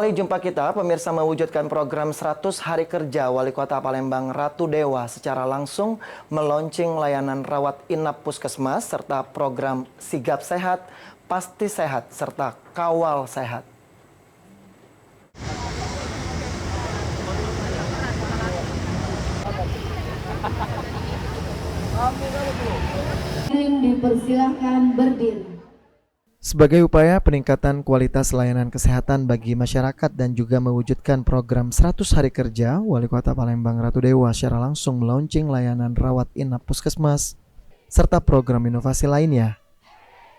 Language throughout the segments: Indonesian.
Kembali jumpa kita, pemirsa mewujudkan program 100 Hari Kerja Wali Kota Palembang Ratu Dewa secara langsung meluncing layanan rawat inap puskesmas serta program Sigap Sehat, Pasti Sehat, serta Kawal Sehat. Dipersilahkan berdiri. Sebagai upaya peningkatan kualitas layanan kesehatan bagi masyarakat dan juga mewujudkan program 100 Hari Kerja, Wali Kota Palembang Ratu Dewa secara langsung melaunching layanan rawat inap puskesmas serta program inovasi lainnya,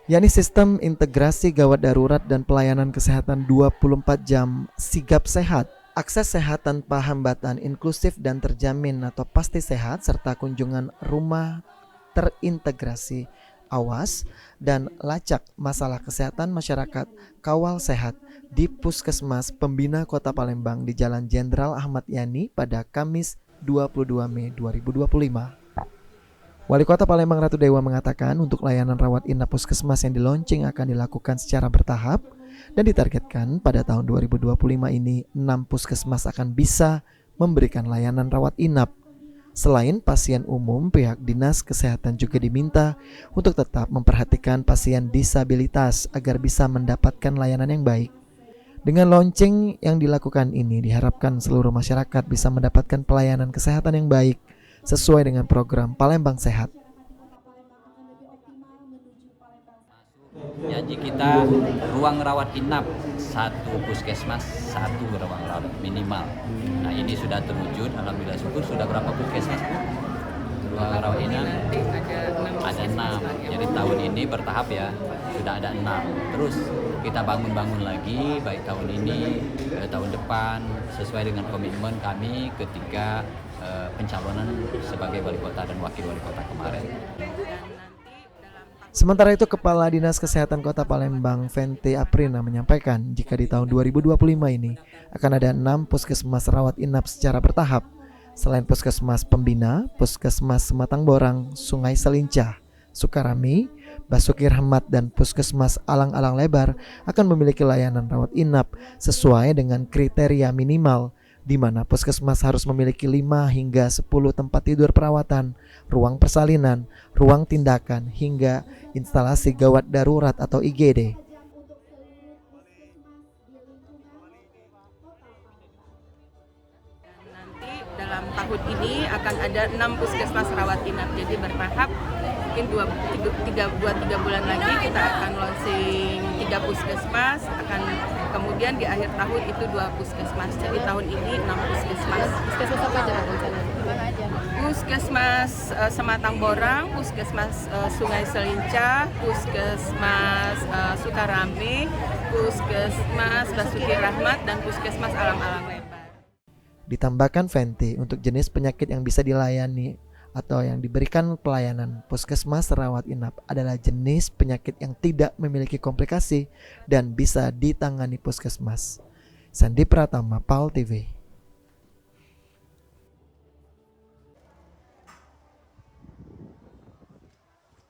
yakni sistem integrasi gawat darurat dan pelayanan kesehatan 24 jam Sigap Sehat, akses sehat tanpa hambatan, inklusif dan terjamin atau pasti sehat, serta kunjungan rumah terintegrasi awas dan lacak masalah kesehatan masyarakat Kawal Sehat di Puskesmas Pembina Kota Palembang di Jalan Jenderal Ahmad Yani pada Kamis 22 Mei 2025. Wali Kota Palembang Ratu Dewa mengatakan untuk layanan rawat inap puskesmas yang dilaunching akan dilakukan secara bertahap dan ditargetkan pada tahun 2025 ini 6 puskesmas akan bisa memberikan layanan rawat inap. Selain pasien umum, pihak Dinas Kesehatan juga diminta untuk tetap memperhatikan pasien disabilitas agar bisa mendapatkan layanan yang baik. Dengan launching yang dilakukan ini, diharapkan seluruh masyarakat bisa mendapatkan pelayanan kesehatan yang baik sesuai dengan program Palembang Sehat. Janji kita ruang rawat inap satu puskesmas, satu ruang rawat minimal. Nah ini sudah terwujud, alhamdulillah syukur. Sudah berapa puskesmas? Ruang rawat inap ada 6. Jadi tahun ini bertahap ya, sudah ada 6. Terus kita bangun lagi baik tahun ini, tahun depan sesuai dengan komitmen kami ketika pencalonan sebagai wali kota dan wakil wali kota kemarin. Sementara itu, Kepala Dinas Kesehatan Kota Palembang, Fente Aprina, menyampaikan jika di tahun 2025 ini akan ada 6 puskesmas rawat inap secara bertahap. Selain Puskesmas Pembina, Puskesmas Sematang Borang, Sungai Selincah, Sukarami, Basuki Rahmat, dan Puskesmas Alang-Alang Lebar akan memiliki layanan rawat inap sesuai dengan kriteria minimal, di mana puskesmas harus memiliki 5 hingga 10 tempat tidur perawatan, ruang persalinan, ruang tindakan, hingga instalasi gawat darurat atau IGD. Nanti dalam tahun ini akan ada 6 puskesmas rawat inap, jadi bertahap. Mungkin 2-3 bulan lagi kita akan launching 3 puskesmas, akan kemudian di akhir tahun itu 2 puskesmas. Jadi tahun ini 6 puskesmas. Puskesmas apa aja rencananya? Puskesmas Sematang Borang, Puskesmas Sungai Selincah, Puskesmas Sukarame, Puskesmas Basuki Rahmat, dan Puskesmas Alang-Alang Lebar. Ditambahkan Fente, untuk jenis penyakit yang bisa dilayani atau yang diberikan pelayanan puskesmas rawat inap adalah jenis penyakit yang tidak memiliki komplikasi dan bisa ditangani puskesmas. Sandi Pratama, PAL TV.